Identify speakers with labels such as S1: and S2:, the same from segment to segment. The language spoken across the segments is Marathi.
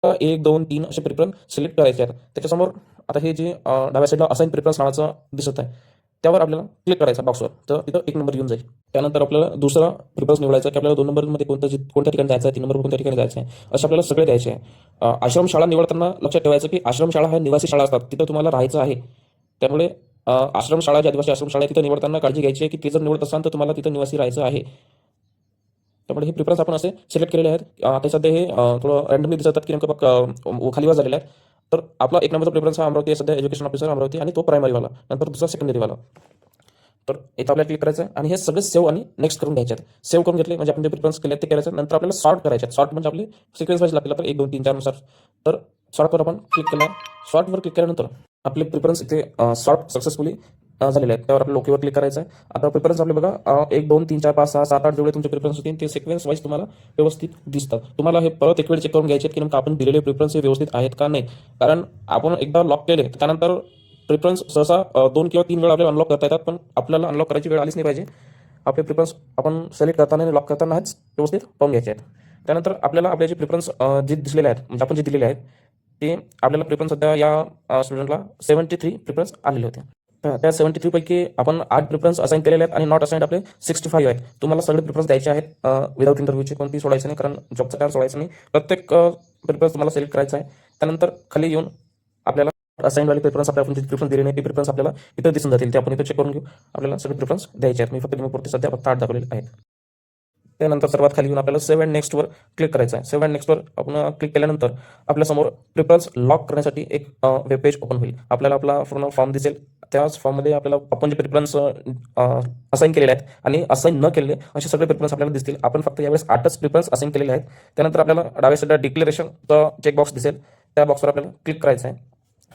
S1: 1, 2, 3 असे प्रिफरन्स सिलेक्ट करायचे आहेत. त्याच्यासमोर आता हे जे डाव्या साईडला असाइन प्रिफरन्स नावाचं दिसत आहे, त्यावर आपल्याला क्लिक करायचं बॉक्सवर. तर तिथं 1 नंबर येऊन जाईल. त्यानंतर आपल्याला दुसरा प्रिफरन्स निवडायचा की आपल्याला 2 नंबरमध्ये कोणत्या ठिकाणी जायचं आहे, 3 नंबर कोणत्या ठिकाणी जायचं आहे, असे आपल्याला सगळे द्यायचे आहे. आश्रमशाळा निवडताना लक्षात ठेवायचं की आश्रमशाळा ह्या निवासी शाळा असतात, तिथं तुम्हाला राहायचं आहे. त्यामुळे आश्रमशाळा, जी आदिवासी आश्रमशाळा आहे, तिथं निवडताना काळजी घ्यायची आहे की ते जर निवडत असाल तर तुम्हाला तिथं निवासी राहायचं आहे. त्यामुळे हे प्रिफरन्स आपण असे सिलेक्ट केलेले आहेत. आता सध्या हे थोडं रँडमली दिसतात की नेमकं खालीवर झालेलं आहे. तर आपला 1 नंबरचा प्रिफरन्स हा अमरावती आहे, सध्या एज्युकेशन ऑफिसर अमरावती, आणि तो प्रायमरीवाला, नंतर दुसरा सेकंडरीवाला. तर इथं आपल्याला क्लिक करायचं आहे आणि हे सगळे सेव्ह आणि नेक्स्ट करून घ्यायचे आहेत. सेव्ह करून घेतले म्हणजे आपण जे प्रिफरन्स केले ते करायचं. नंतर आपल्याला सॉर्ट करायचे आहेत. सॉर्ट म्हणजे आपली सिक्वेन्स वाईज लागतील, तर 1, 2, 3, 4 नुसार. तर सॉर्टवर आपण क्लिक केलं. सॉर्टवर क्लिक केल्यानंतर आपले प्रिफरन्स इथे सॉर्ट सक्सेसफुली झालेले आहेत. त्यावर आपल्याला ओकेवर क्लिक करायचं आहे. आता प्रिफरन्स आपले बघा 1, 2, 3, 4, 5, 6, 7, 8 जेवढे तुमचे प्रिफरन्स होतील ते सिक्वेन्स वाईज तुम्हाला व्यवस्थित दिसतात. तुम्हाला हे परत एक वेळ चेक करून घ्यायचे आहेत की नेमकं आपण दिलेले प्रिफरन्स हे व्यवस्थित आहेत का नाही. कारण आपण एकदा लॉक केले त्यानंतर प्रिफरन्स सहसा 2 किंवा 3 वेळा आपल्याला अनलॉक करता येतात, पण आपल्याला अनलॉक करायची वेळ आलीच नाही पाहिजे. आपले प्रिफरन्स आपण सिलेक्ट करताना आणि लॉक करतानाच व्यवस्थित पाहून घ्यायचे आहेत. त्यानंतर आपल्याला आपले जे प्रिफरन्स जे दिसलेले आहेत, म्हणजे आपण जे दिलेले आहेत ते आपल्याला प्रिफरन्स सध्या या स्टुडंटला 73 प्रिफरन्स आलेले होते. त्या 73 पैकी आपण 8 प्रिफरन्स असाइन केलेले आहेत आणि नॉट असाइन्ड आपले 65 आहेत. तुम्हाला सगळे प्रिफरन्स द्यायचे आहेत विदाउट इंटरव्ह्यूचे, कोणती सोडायचं नाही, कारण जॉबचा टायर सोडायचं नाही. प्रत्येक प्रिफरन्स तुम्हाला सिलेक्ट करायचा आहे. त्यानंतर खाली येऊन आपल्याला असाइन वाले प्रिफरन्स आपल्याला जे प्रिफरन्स दिले नाही ते प्रिफरन्स आपल्याला इथं दिसून जातील. ते आपण इथं चेक करून घेऊ. आपल्याला सगळे प्रिफरन्स द्यायचे आहेत. मी फक्त रिमूव्ह सध्या फक्त 8 दाखवलेले आहेत. त्यानंतर सर्वात खाली येऊन आपल्याला सेव्ह अँड नेक्स्टवर क्लिक करायचं आहे. सेव्ह अँड नेक्स्टवर आपण क्लिक केल्यानंतर आपल्यासमोर प्रिफरन्स लॉक करण्यासाठी एक वेब पेज ओपन होईल. आपल्याला आपला पूर्ण फॉर्म दिसेल. त्याच फॉर्ममध्ये आपल्याला आपण जे प्रिफरन्स असाइन केलेले आहेत आणि असाइन न केलेले असे सगळे प्रिफरन्स आपल्याला दिसतील. आपण फक्त यावेळेस 8च प्रिफरन्स असाइन केलेले आहेत. त्यानंतर आपल्याला डाव्या साईडला डिक्लेरेशनचा चेकबॉक्स दिसेल. त्या बॉक्सवर आपल्याला क्लिक करायचं आहे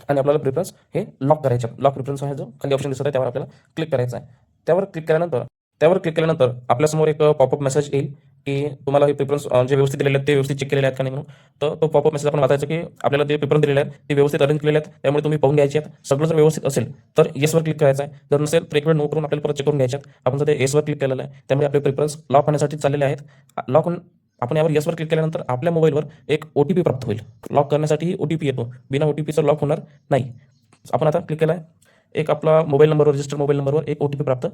S1: आणि आपल्याला प्रिफरन्स हे लॉक करायचे. लॉक प्रिफरन्स आहे जो खाली ऑप्शन दिसत आहे त्यावर आपल्याला क्लिक करायचं आहे. त्यावर क्लिक केल्यानंतर आपल्यासमोर एक पॉपअप मेसेज येईल की तुम्हाला हे प्रिफरन्स जे व्यवस्थित दिलेले आहेत ते व्यवस्थित चेक केलेले आहेत का नाही म्हणून. तर तो पॉपअप मेसेज आपण वाचायचं की आपल्याला जे प्रिफरन्स दिलेले आहेत ते व्यवस्थित अरेंज केलेले आहेत, त्यामुळे तुम्ही पाहून घ्यायचे आहेत. सगळं जर व्यवस्थित असेल तर येसवर क्लिक करायचं आहे. जर नसेल तर एक वेळ नो करून आपल्याला परत चेक करून घ्यायचे आहेत. आपण सध्या येसवर क्लिक केलेलं आहे, त्यामुळे आपले प्रिफरन्स लॉक होण्यासाठी चाललेले आहेत. लॉक होऊन आपण यावर येसवर क्लिक केल्यानंतर आपल्या मोबाईलवर एक OTP प्राप्त होईल. लॉक करण्यासाठी OTP येतो. बिना OTPचं लॉक होणार नाही. आपण आता क्लिक केला आहे. एक आपला मोबाईल नंबरवर, रजिस्टर्ड मोबाईल नंबरवर एक OTP प्राप्त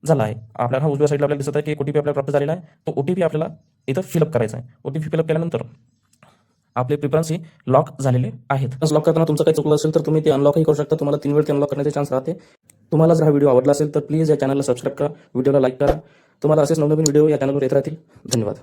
S1: झाला आहे. आपल्याला उजव्या साईडला आपल्याला दिसत आहे की एक OTP आपल्याला प्राप्त झालेला आहे. तो OTP आपल्याला इथं फिलअप करायचा आहे. OTP फिलअप केल्यानंतर आपले प्रिफरन्स ही लॉक झालेले आहेत. लॉक करताना तुमचं काही चुकलं असेल तर तुम्ही ते अनलॉकही करू शकता. तुम्हाला 3 वेळ ते अनलॉक करण्याचे चान्स राहते. तुम्हाला जर हा व्हिडिओ आवडला असेल तर प्लीज या चॅनलला सबस्क्राईब करा, व्हिडिओला लाईक करा. तुम्हाला असेच नवनवीन व्हिडिओ या चॅनलवर येत राहतील. धन्यवाद.